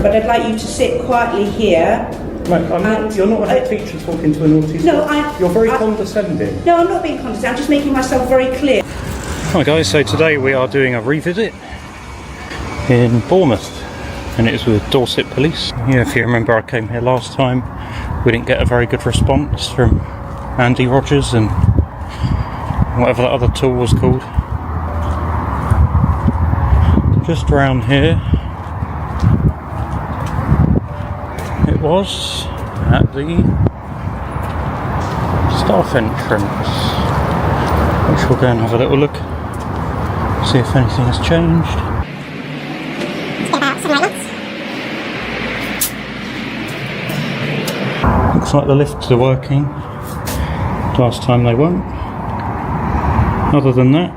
but I'd like you to sit quietly here. Mate, you're not a head teacher talking to a naughty student. No, you're very condescending. No, I'm not being condescending. I'm just making myself very clear. Hi guys, so today we are doing a revisit in Bournemouth, and it is with Dorset Police. Yeah, if you remember, I came here last time. We didn't get a very good response from Andy Rogers and whatever that other tool was called. Just around here it was at the staff entrance, which we'll go and have a little look, see if anything has changed. Looks like the lifts are working. Last time they weren't. Other than that,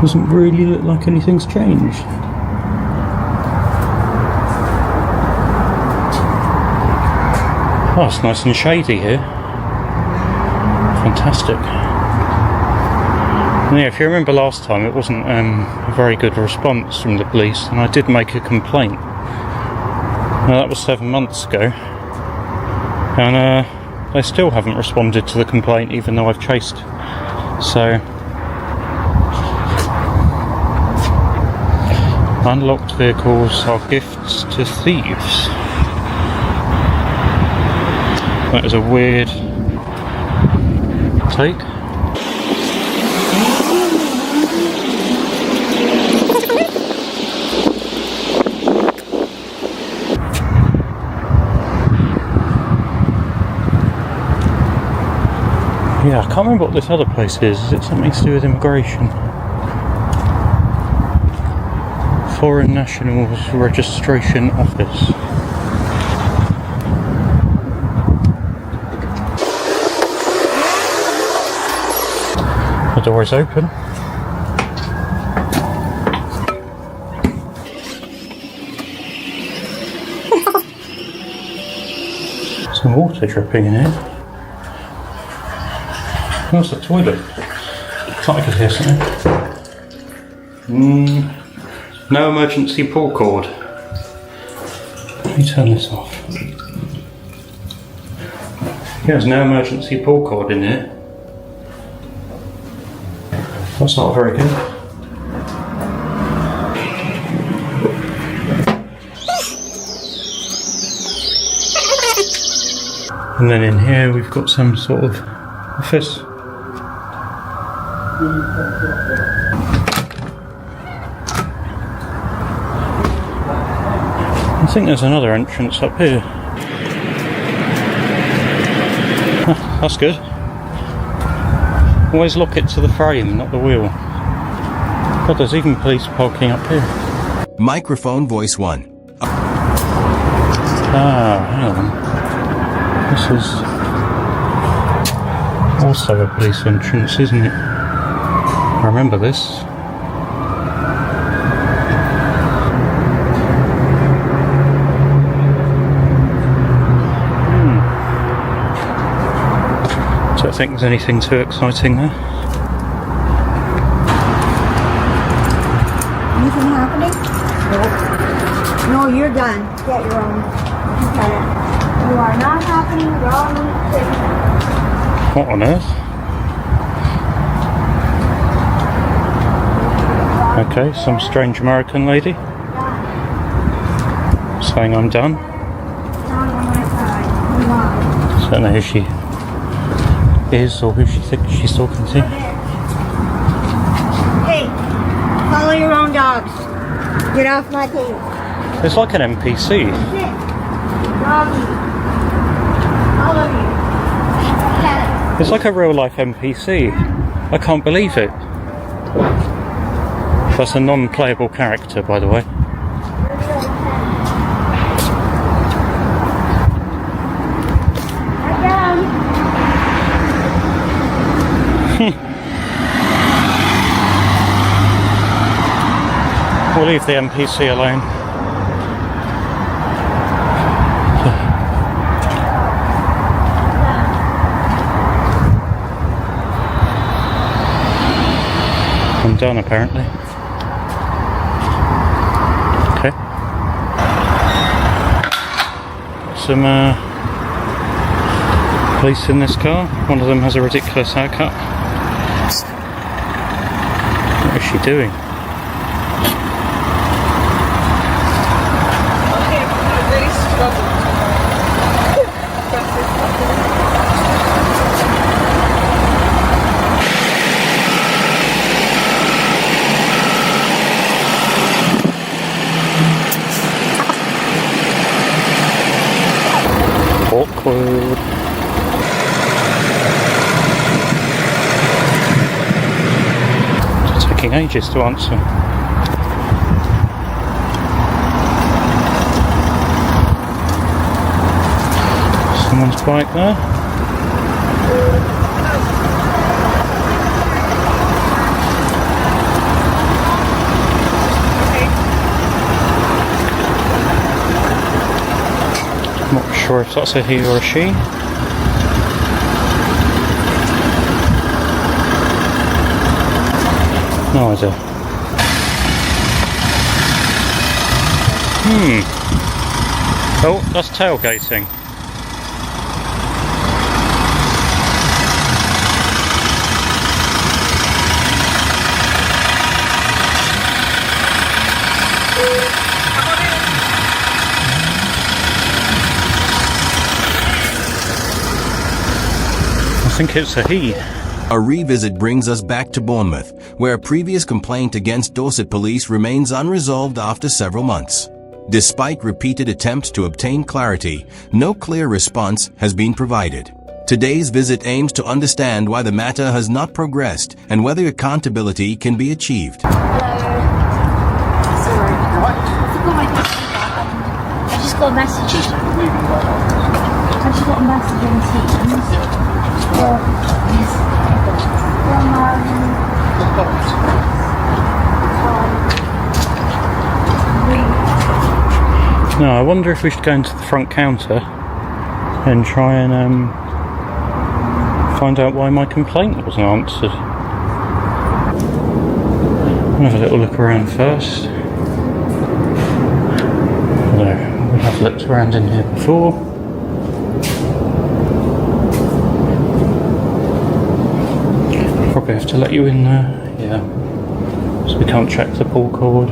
doesn't really look like anything's changed. Oh, it's nice and shady here. Fantastic. And yeah, if you remember last time, it wasn't a very good response from the police, and I did make a complaint. Now that was 7 months ago, and they still haven't responded to the complaint, even though I've chased. So, unlocked vehicles are gifts to thieves. That is a weird take. Yeah, I can't remember what this other place is. Is it something to do with immigration? Foreign Nationals Registration Office. The door is open. Some water dripping in here. Where's the toilet? Thought I could hear something. No emergency pull cord. Let me turn this off. Yeah, there's no emergency pull cord in here. That's not very good. And then in here we've got some sort of office. I think there's another entrance up here. That's good. Always lock it to the frame, not the wheel. God, there's even police parking up here. Microphone voice 1. Ah, hang on. This is also a police entrance, isn't it? I remember this. Don't think there's anything too exciting there. Anything happening? No. No, you're done. Get your own. Okay. You are not happening. You're all thing. What on earth? Okay, some strange American lady saying I'm done. I don't know who she is or who she thinks she's talking to. Hey, follow your own dogs. Get off my table. It's like an NPC. Sit. Doggy. All of you. It's like a real life NPC. I can't believe it. That's a non-playable character, by the way. We'll leave the NPC alone. I'm done, apparently. some police in this car. One of them has a ridiculous haircut. What is she doing? Awkward. It's taking ages to answer. Someone's bike there. Not sure if that's a he or a she. No idea. Oh, that's tailgating. I think it's a he. A revisit brings us back to Bournemouth, where a previous complaint against Dorset Police remains unresolved after several months. Despite repeated attempts to obtain clarity, no clear response has been provided. Today's visit aims to understand why the matter has not progressed and whether accountability can be achieved. Hello. Sorry. I just got a message. I just got a message on Teams. No, I wonder if we should go into the front counter and try and find out why my complaint wasn't answered. I'll have a little look around first. No, we have looked around in here before. Probably have to let you in there, yeah. So we can't check the pull cord.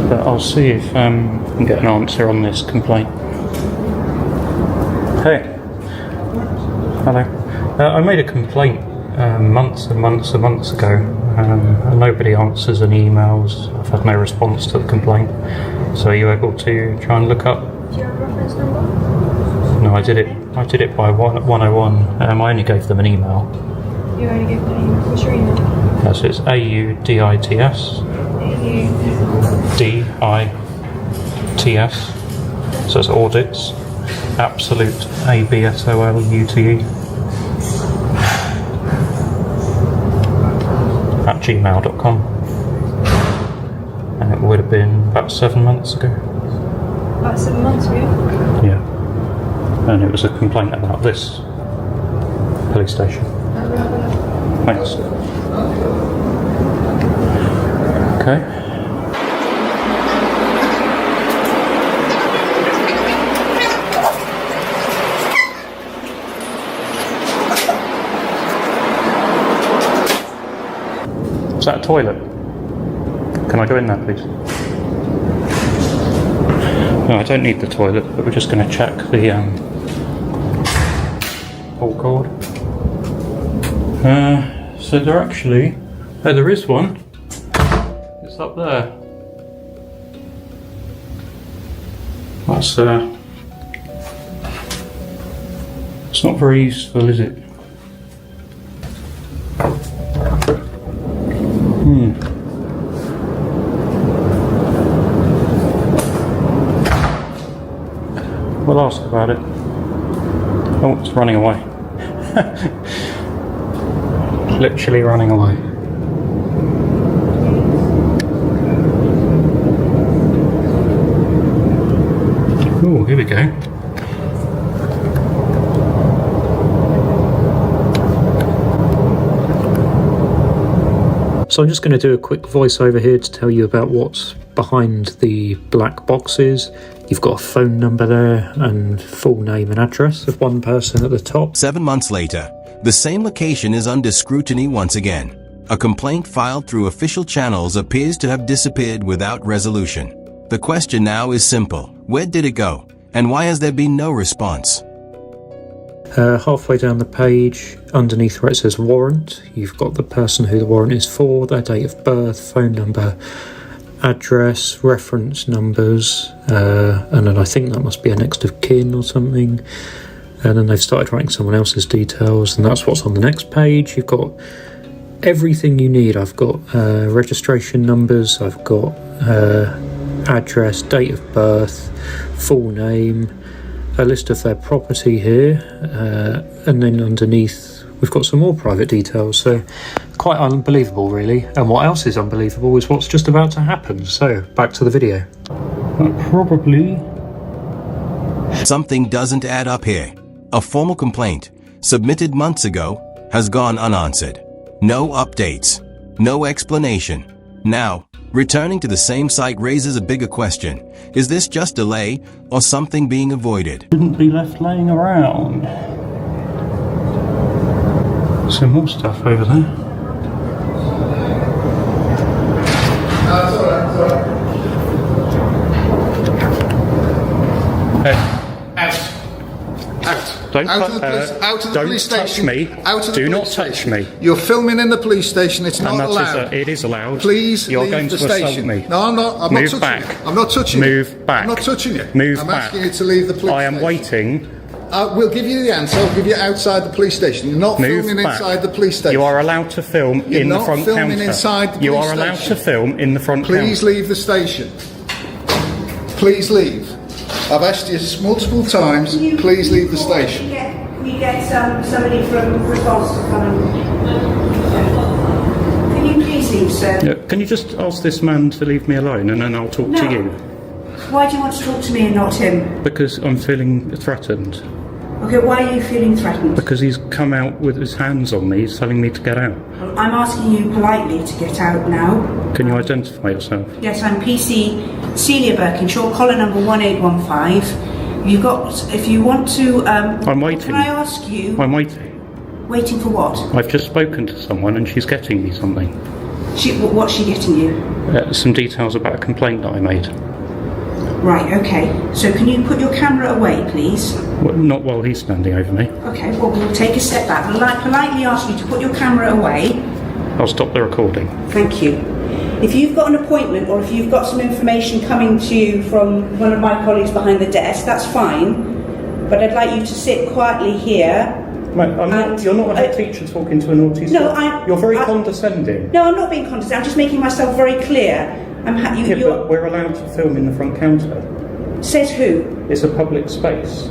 But I'll see if I can get an answer on this complaint. Hey. Hello. I made a complaint months and months and months ago. And nobody answers any emails. I've had no response to the complaint. So are you able to try and look up? Do you have a reference number? No, I did it by 101. I only gave them an email. You only gave them an email. What's your email? So it's AUDITS. DITS. So it's audits. Absolute ABSOLUTE @gmail.com. And it would have been about 7 months ago. About 7 months ago? Yeah. And it was a complaint about this police station. Thanks. Okay. Is that a toilet? Can I go in there, please? No, I don't need the toilet, but we're just going to check the pull cord. So there actually... Oh, there is one. It's up there. That's it's not very useful, is it? We'll ask about it. Oh, it's running away. Literally running away. Oh, here we go. So I'm just going to do a quick voiceover here to tell you about what's behind the black boxes, you've got a phone number there and full name and address of one person at the top. 7 months later, the same location is under scrutiny once again. A complaint filed through official channels appears to have disappeared without resolution. The question now is simple. Where did it go? And why has there been no response? Halfway down the page, underneath where it says warrant, you've got the person who the warrant is for, their date of birth, phone number, address, reference numbers, and then I think that must be a next of kin or something. And then they've started writing someone else's details, and that's what's on the next page. You've got everything you need. I've got registration numbers, I've got address, date of birth, full name, a list of their property here, and then underneath we've got some more private details. So quite unbelievable, really. And what else is unbelievable is what's just about to happen. So back to the video. Probably something doesn't add up here. A formal complaint, submitted months ago, has gone unanswered. No updates, no explanation. Now, returning to the same site raises a bigger question. Is this just delay or something being avoided? Shouldn't be left laying around. Some more stuff over there. Don't out of the police, out of the police station. Touch me. Out of the Do not police touch station. me. You're filming in the police station. It's not And that allowed. it is allowed. Please You're leave going the to assault station. me. No, I'm not. I'm Move not touching back. you. I'm not touching you. Move back. I'm not touching you. Move I'm back. asking you to leave the police I am station. waiting. We'll give you the answer. I'll give you outside the police station. You're not Move filming back. inside the police station. You are allowed to film You're in the not front filming counter. inside the You police are allowed station. to film in the front Please counter. leave the station. Please leave. I've asked you multiple times. Please leave the station. Can you get somebody from response to come and... Can you please leave, sir? Yeah, can you just ask this man to leave me alone and then I'll talk to you? Why do you want to talk to me and not him? Because I'm feeling threatened. Okay, why are you feeling threatened? Because he's come out with his hands on me, he's telling me to get out. I'm asking you politely to get out now. Can you identify yourself? Yes, I'm PC Celia Birkinshaw, collar number 1815. You've got, if you want to... I'm waiting. Can I ask you... I'm waiting. Waiting for what? I've just spoken to someone and she's getting me something. What's she getting you? Some details about a complaint that I made. Right, okay. So can you put your camera away, please? Well, not while he's standing over me. Okay, well, we'll take a step back. We'll politely ask you to put your camera away. I'll stop the recording. Thank you. If you've got an appointment or if you've got some information coming to you from one of my colleagues behind the desk, that's fine. But I'd like you to sit quietly here. Mate, you're not a head teacher talking to a naughty student. You're very condescending. No, I'm not being condescending. I'm just making myself very clear. But we're allowed to film in the front counter. Says who? It's a public space.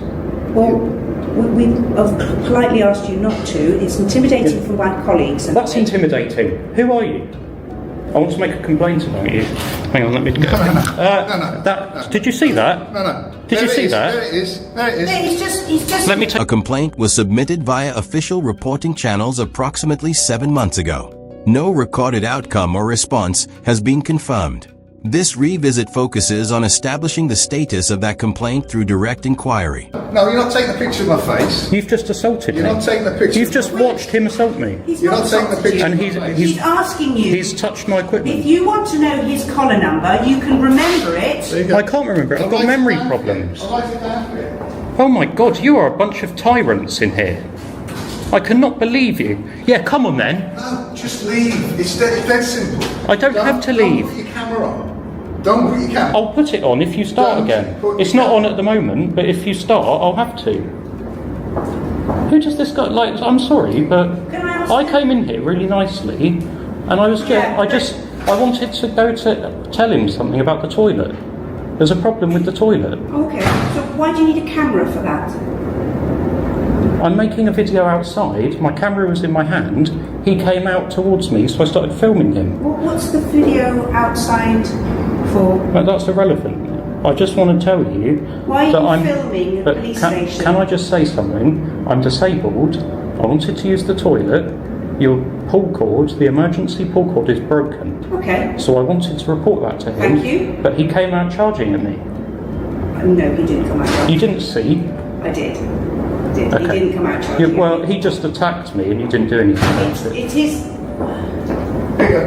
Well, I've politely asked you not to. It's intimidating for my colleagues. That's intimidating. Who are you? I want to make a complaint about you. Hang on, let me go. No. Did you see that? No. Did you see that? There it is. There it is. He's just... Let me take... A complaint was submitted via official reporting channels approximately 7 months ago. No recorded outcome or response has been confirmed. This revisit focuses on establishing the status of that complaint through direct inquiry. No, you're not taking a picture of my face. You've just assaulted me. You're not taking a picture. You've just watched him assault me. He's You're not not taking the assaulted picture. you. And He's asking you. He's touched my equipment. If you want to know his collar number, you can remember it. There you go. I can't remember it. I've got memory problems. I'll write it down for you. Oh my God, you are a bunch of tyrants in here. I cannot believe you. Yeah, come on then. No, just leave. It's dead simple. I don't have to leave. Don't put your camera on. Don't put your camera. I'll put it on if you start Don't again. put It's your not camera. on at the moment, but if you start, I'll have to. Who does this guy like? I'm sorry, but Can I ask I you- came in here really nicely, and I was Yeah, I wanted to go to tell him something about the toilet. There's a problem with the toilet. Okay, so why do you need a camera for that? I'm making a video outside. My camera was in my hand. He came out towards me, so I started filming him. What's the video outside for? But that's irrelevant. I just want to tell you Why are that you I'm. filming a but police can station? I just say something? I'm disabled. I wanted to use the toilet. You're pull cord, the emergency pull cord is broken. Okay. So I wanted to report that to him. Thank you. But he came out charging at me. No, he didn't come out. You didn't see? I did. He Okay. didn't come out charging. Well, he just attacked me and you didn't do anything about it. It is. Here you go.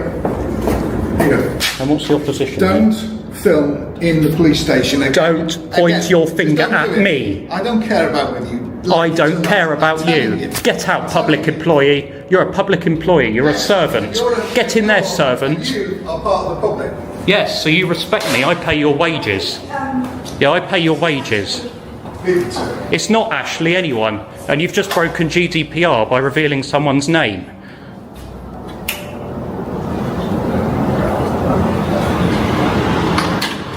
Here you go. And what's the opposition? Don't film in the police station. Don't point your finger just don't at do it. me. I don't care about whether you... I don't care about you. Get out, public employee. You're a public employee. You're a servant. Get in there, servant. You are part of the public. Yes, so you respect me. I pay your wages. Yeah, I pay your wages. Leave it to me. It's not Ashley, anyone. And you've just broken GDPR by revealing someone's name.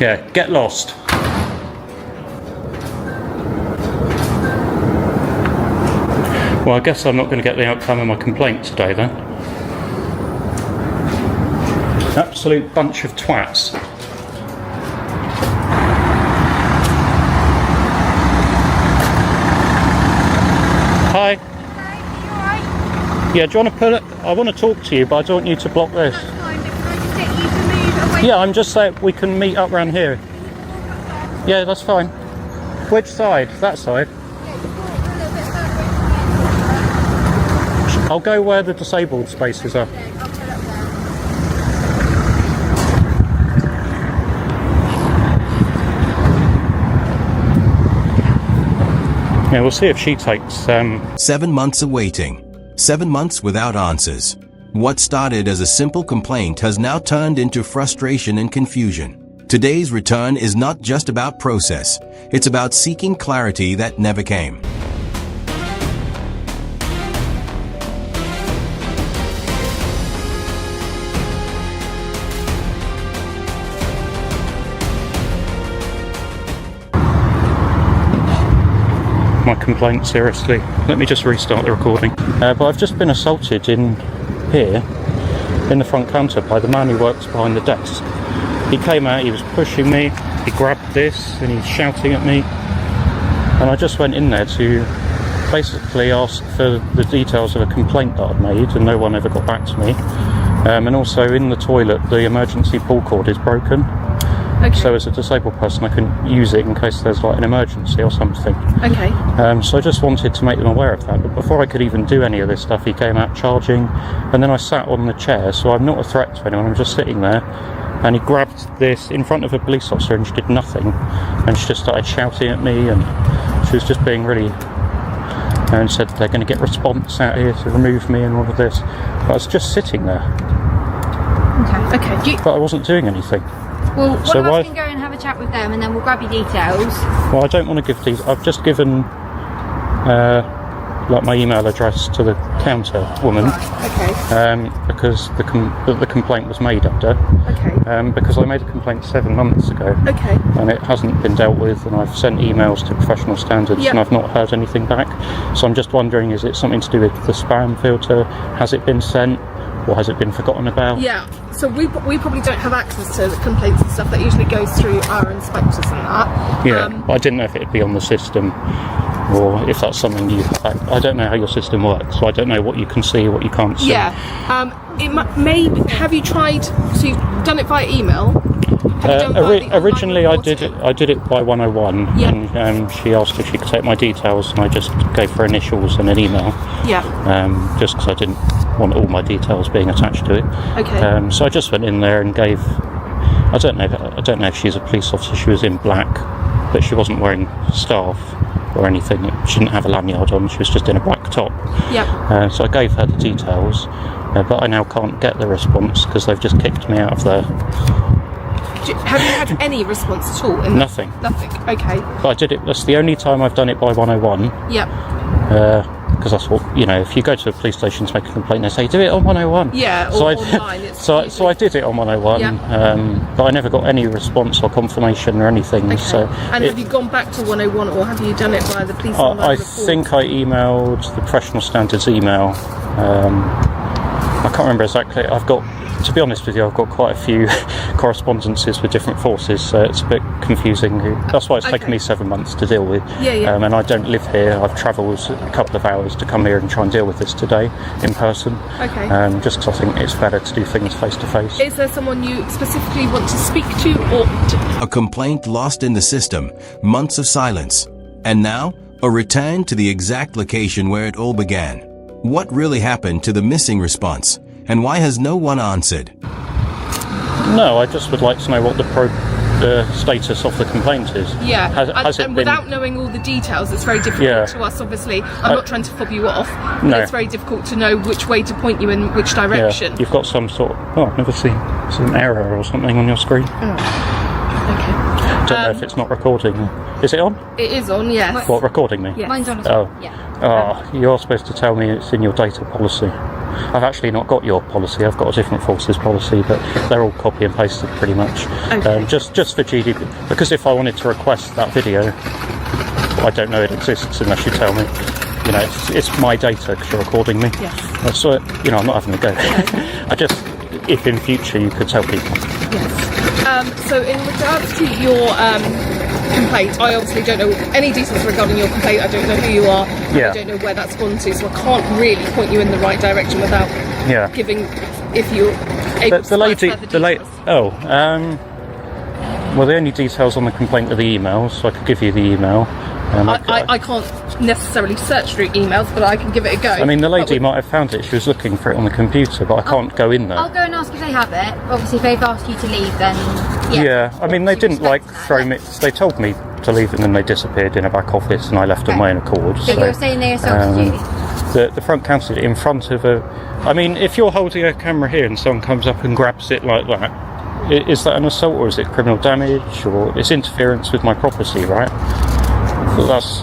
Yeah, get lost. Well, I guess I'm not going to get the outcome of my complaint today then. Absolute bunch of twats. Hi. Yeah, do you want to pull it? I want to talk to you, but I don't want you to block this. Yeah, I'm just saying we can meet up around here. Yeah, that's fine. Which side? That side? I'll go where the disabled spaces are. Yeah, we'll see if she takes 7 months of waiting. 7 months without answers. What started as a simple complaint has now turned into frustration and confusion. Today's return is not just about process. It's about seeking clarity that never came. my complaint seriously. Let me just restart the recording. But I've just been assaulted in here, in the front counter, by the man who works behind the desk. He came out, he was pushing me, he grabbed this and he's shouting at me, and I just went in there to basically ask for the details of a complaint that I'd made, and no one ever got back to me. And also in the toilet the emergency pull cord is broken. Okay. So as a disabled person I can use it in case there's like an emergency or something. Okay. So I just wanted to make them aware of that, but before I could even do any of this stuff he came out charging, and then I sat on the chair, so I'm not a threat to anyone, I'm just sitting there, and he grabbed this in front of a police officer and she did nothing, and she just started shouting at me, and she was just being really, and said they're going to get response out here to remove me and all of this. But I was just sitting there. Okay. But I wasn't doing anything. Well, what So about why- we can go and have a chat with them, and then we'll grab your details. Well, I don't want to give these. I've just given like my email address to the counter woman, Okay. because the complaint was made under. Okay. Because I made a complaint 7 months ago. Okay. And it hasn't been dealt with, and I've sent emails to professional standards, Yep. and I've not heard anything back. So I'm just wondering, is it something to do with the spam filter? Has it been sent, or has it been forgotten about? Yeah, so we probably don't have access to the complaints and stuff. That usually goes through our inspectors and that. Yeah, but I didn't know if it'd be on the system, or if that's something you... I don't know how your system works, so I don't know what you can see, what you can't see. Yeah, it may. Have you tried? So you've done it via email. Have you done via the online Originally I did reporting? it by 101, Yeah. and she asked if she could take my details, and I just gave her initials and an email. Yeah. Just because I didn't want all my details being attached to it. Okay. So I just went in there and gave. I don't know if she's a police officer. She was in black, but she wasn't wearing staff or anything. She didn't have a lanyard on. She was just in a black top. Yeah. So I gave her the details, but I now can't get the response because they've just kicked me out of there. Have you had any response at all? Nothing. Nothing. Okay. But I did it. That's the only time I've done it by 101. Yeah. Because that's what, if you go to a police station to make a complaint, they say do it on 101. Yeah. So Or I, online. It's so I did it on 101. Yeah. But I never got any response or confirmation or anything. Okay. So and have you gone back to 101, or have you done it via the police online I report? think I emailed the professional standards email. I can't remember exactly. I've got to be honest with you, I've got quite a few correspondences with different forces, so it's a bit confusing. That's why it's taken me 7 months to deal with. Yeah. And I don't live here. I've travelled a couple of hours to come here and try and deal with this today in person. Okay. Just because I think it's better to do things face to face. Is there someone you specifically want to speak to, or A complaint lost in the system, months of silence, and now a return to the exact location where it all began. What really happened to the missing response, and why has no one answered? No, I just would like to know what the status of the complaint is. Yeah, Has it and been... without knowing all the details, it's very difficult to us, obviously. I'm not trying to fob you off, but No. it's very difficult to know which way to point you in which direction. Yeah, you've got some sort of... Oh, I've never seen some error or something on your screen. Okay. Don't know if it's not recording. Is it on? It is on, yes. What, recording me? Yeah. Mine's on as Oh. well. Yeah. Oh, you're supposed to tell me it's in your data policy. I've actually not got your policy. I've got a different forces policy, but they're all copy and pasted pretty much. Okay. Just for GDPR, because if I wanted to request that video, I don't know it exists unless you tell me. You know, it's my data because you're recording me. Yes. So, you know, I'm not having a go. I just, if in future you could tell people. Yes. So in regards to your complaint, I obviously don't know any details regarding your complaint. I don't know who you are. Yeah. I don't know where that's gone to, so I can't really point you in the right direction without giving, if you're able to provide further details. Well, the only details on the complaint are the emails, so I could give you the email. I can't necessarily search through emails, but I can give it a go. I mean, the lady might have found it. She was looking for it on the computer, but I can't go in there. I'll go and ask if they have it. Obviously, if they've asked you to leave, then Yeah, I mean, they didn't throw me. They told me to leave, and then they disappeared in a back office, and I left on my own accord. So you're saying they assaulted you? The front counter in front of a. I mean, if you're holding a camera here and someone comes up and grabs it like that, is that an assault or is it criminal damage or it's interference with my property, right? So that's.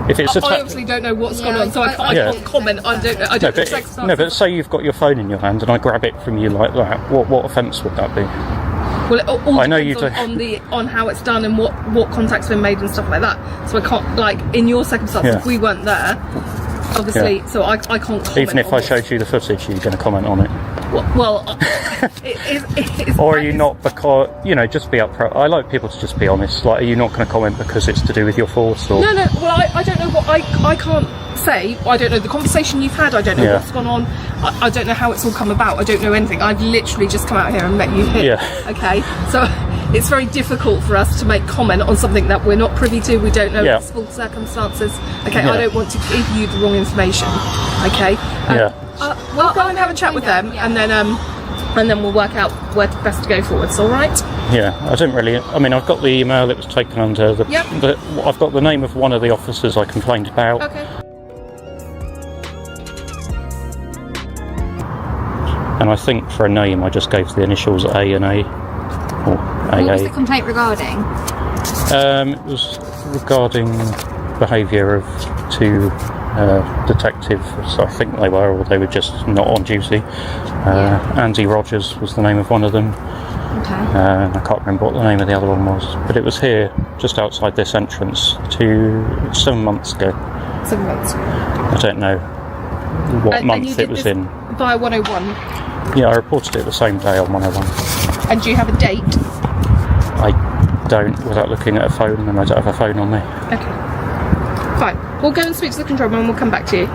If it's I obviously don't know what's gone on, so I can't comment. I don't know. I don't know the circumstances. No, but say you've got your phone in your hand and I grab it from you like that. What offence would that be? Well, it all I know depends on how it's done and what contact's been made and stuff like that. So I can't, like, in your circumstances, if we weren't there, obviously, so I can't comment. Even if on I showed you the footage, you're going to comment on it. Well, or are you not, because, you know, just be upfront. I like people to just be honest. Like, are you not going to comment because it's to do with your force? Or? No, well, I don't know what, I can't say. I don't know the conversation you've had. I don't know what's gone on. I don't know how it's all come about. I don't know anything. I've literally just come out here and met you here. Yeah. Okay, so it's very difficult for us to make comment on something that we're not privy to. We don't know its full circumstances. Okay, I don't want to give you the wrong information. Okay. We'll go and have a chat with them, and then we'll work out where best to go forwards. All right? Yeah, I didn't really. I mean, I've got the email. It was taken under the. I've got the name of one of the officers I complained about. Okay. And I think for a name, I just gave the initials A and A, or AA. What was the complaint regarding? It was regarding behaviour of two detectives. I think they were, or they were just not on duty. Andy Rogers was the name of one of them. Okay. I can't remember what the name of the other one was, but it was here, just outside this entrance, 7 months ago. 7 months. I don't know what month it was in. Via 101. Yeah, I reported it the same day on 101. And do you have a date? I don't, without looking at a phone, and I don't have a phone on me. Okay. Fine. We'll go and speak to the control room and we'll come back to you.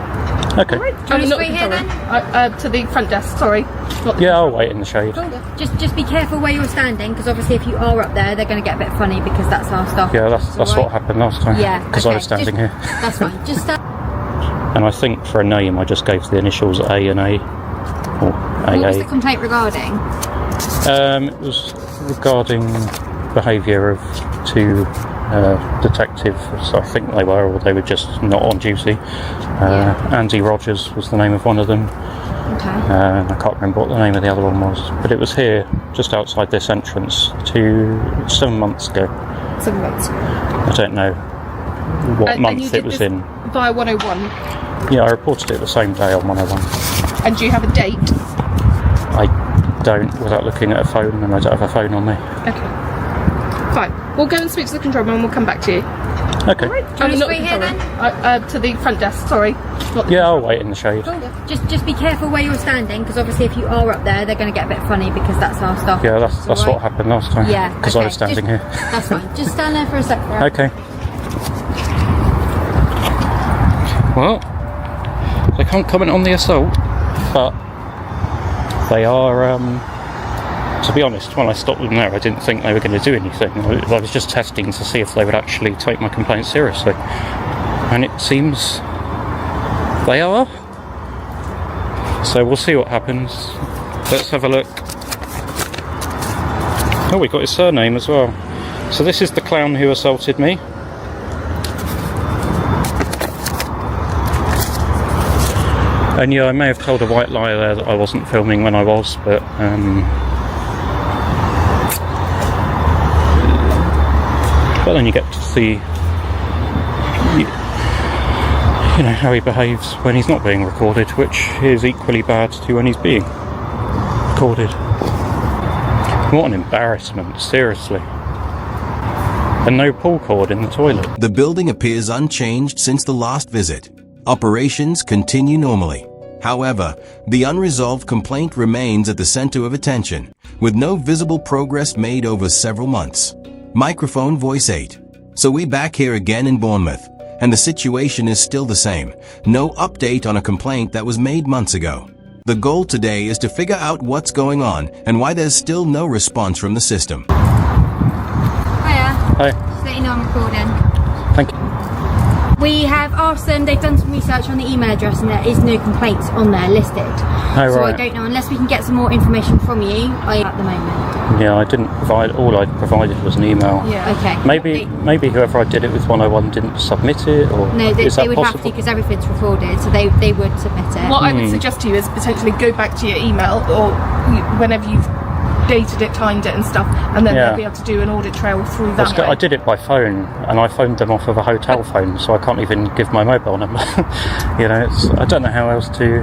Okay. Right. Do you want not to the wait here control room. To the front desk, sorry. Not the Yeah, I'll wait in the shade. Just be careful where you're standing, because obviously if you are up there, they're going to get a bit funny because that's our stuff. Yeah, that's what happened last time. Yeah. Because I was standing here. That's fine. Just stand. And I think for a name, I just gave the initials A and A, or AA. What was the complaint regarding? It was regarding behaviour of two detectives. I think they were, or they were just not on duty. Andy Rogers was the name of one of them. Okay. I can't remember what the name of the other one was, but it was here, just outside this entrance, 7 months ago. 7 months. I don't know what month it was in. Via 101. Yeah, I reported it the same day on 101. And do you have a date? I don't, without looking at a phone, and I don't have a phone on me. Okay. Fine. We'll go and speak to the control room and we'll come back to you. Okay. Right. Do you want to wait here then? To the front desk, sorry. got. Yeah, I'll wait in the shade. Cool. Just be careful where you're standing, because obviously if you are up there, they're going to get a bit funny because that's our stuff. Yeah, that's Alright? what happened last time. Yeah, because I was standing here. That's fine. Just stand there for a sec. There. Okay. Well, they can't comment on the assault, but they are. To be honest, when I stopped them there, I didn't think they were going to do anything. I was just testing to see if they would actually take my complaint seriously, and it seems they are. So we'll see what happens. Let's have a look. Oh, we got his surname as well. So this is the clown who assaulted me. And yeah, I may have told a white lie there that I wasn't filming when I was, but then you get to see, you know, how he behaves when he's not being recorded, which is equally bad to when he's being recorded. What an embarrassment, seriously. And no pull cord in the toilet. The building appears unchanged since the last visit. Operations continue normally. However, the unresolved complaint remains at the center of attention, with no visible progress made over several months. Microphone voice 8. So we back here again in Bournemouth, and the situation is still the same. No update on a complaint that was made months ago. The goal today is to figure out what's going on and why there's still no response from the system. Hiya. Hi. Just let you know I'm recording. Thank you. We have asked them, they've done some research on the email address and there is no complaints on there listed. Oh, so right. I don't know, unless we can get some more information from you at the moment. Yeah, I didn't provide, all I provided was an email. Yeah. Okay. Maybe whoever I did it with 101 didn't submit it, or No, is that they would have to, possible? because everything's recorded, so they would submit it. What I would suggest to you is potentially go back to your email, or whenever you've dated it, timed it and stuff, and then they'll be able to do an audit trail through that way. I did it by phone, and I phoned them off of a hotel phone, so I can't even give my mobile number. You know, I don't know how else to.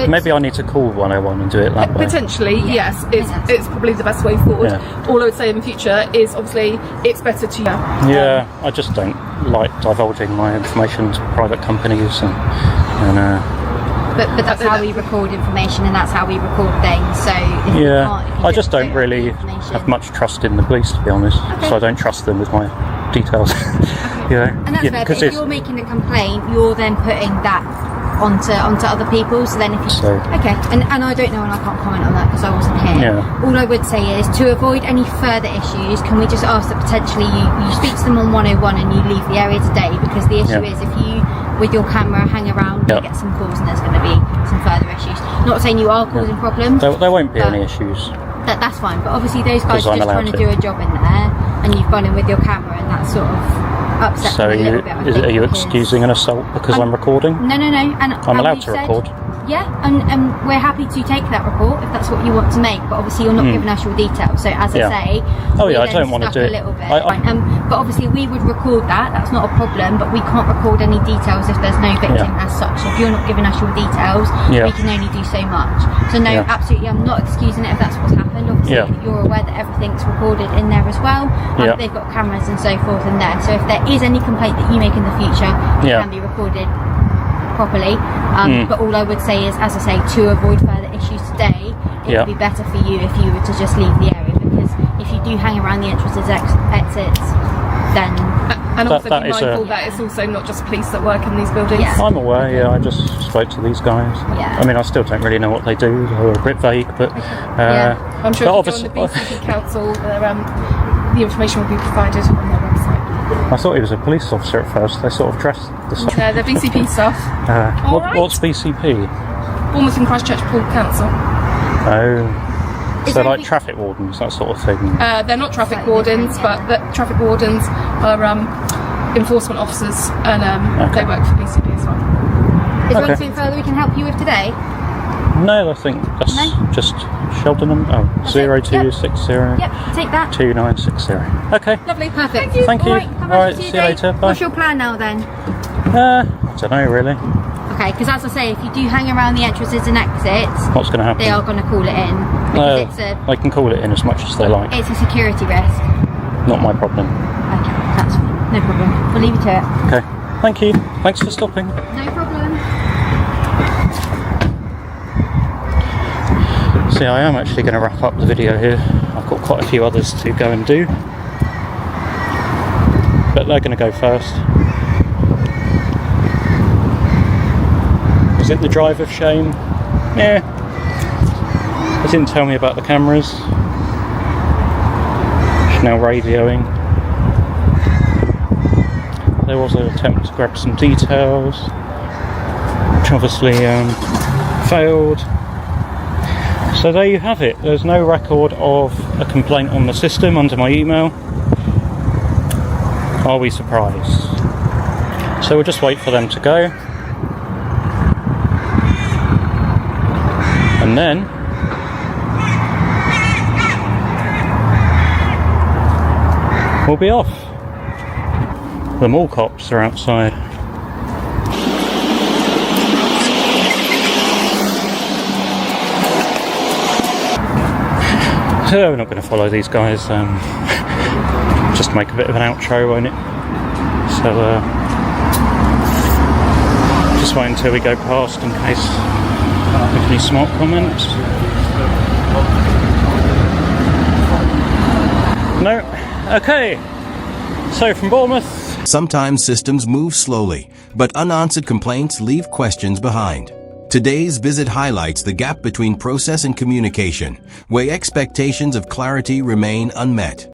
Maybe I need to call 101 and do it that way. Potentially, yes. It's probably the best way forward. Yeah. All I would say in the future is obviously it's better to. Yeah, I just don't like divulging my information to private companies, But that's how we record information and that's how we record things. So if you can't, if you I just don't have really information. have much trust in the police, to be honest. Okay. So I don't trust them with my details. You know, And that's fair, but if you're making a complaint, you're then putting that onto other people. So then if you okay, and I don't know, and I can't comment on that because I wasn't here. Yeah. All I would say is to avoid any further issues, can we just ask that potentially you speak to them on 101 and you leave the area today, because the issue is if you with your camera hang around, you get some calls and there's going to be some further issues. Not saying you are causing problems. There won't be any issues. That's fine, but obviously those guys are just trying to do a job in there, and you've gone in with your camera, and that sort of upsets me a little bit. Are you excusing an assault because I'm recording? No. And I'm allowed to record. Yeah, and we're happy to take that report if that's what you want to make, but obviously you're not giving us your details. So as I say, I don't want to do it. A little bit. But obviously we would record that. That's not a problem. But we can't record any details if there's no victim as such. If you're not giving us your details, we can only do so much. So no, absolutely, I'm not excusing it if that's what's happened. Obviously, you're aware that everything's recorded in there as well. They've got cameras and so forth in there. So if there is any complaint that you make in the future, it can be recorded properly, but all I would say is, as I say, to avoid further issues today, it would be better for you if you were to just leave the area, because if you do hang around the entrances, exits, then and also be mindful that it's also not just police that work in these buildings. I'm aware, I just spoke to these guys. I mean, I still don't really know what they do, they're a bit vague, but I'm sure if you go on the BCP Council, the information will be provided on their website. I thought he was a police officer at first. They sort of dressed the same. They're BCP stuff. What's BCP? Bournemouth and Christchurch Port Council. Oh. So like traffic wardens, that sort of thing? They're not traffic wardens, but the traffic wardens are enforcement officers, and they work for BCP as well. Is there anything further we can help you with today? No, I think that's just Cheltenham. 0260. Yep, take that. 2960. Okay. Lovely, perfect. Thank you. All right, See you later. Bye. What's your plan now then? I don't know really. Okay, because as I say, if you do hang around the entrances and exits, what's going to happen? They are going to call it in. Because they can call it in as much as they like. It's a security risk. Not my problem. Okay, that's fine. No problem. We'll leave you to it. Okay. Thank you. Thanks for stopping. No problem. So I am actually going to wrap up the video here. I've got quite a few others to go and do, but they're going to go first. Is it the drive of shame? Yeah. They didn't tell me about the cameras. She's now radioing. There was an attempt to grab some details, which obviously failed. So there you have it. There's no record of a complaint on the system under my email. Are we surprised? So we'll just wait for them to go. And then we'll be off. The mall cops are outside. So we're not going to follow these guys. Just make a bit of an outro, won't it? So just wait until we go past in case there's any smart comments. No. Okay. So from Bournemouth. Sometimes systems move slowly, but unanswered complaints leave questions behind. Today's visit highlights the gap between process and communication, where expectations of clarity remain unmet.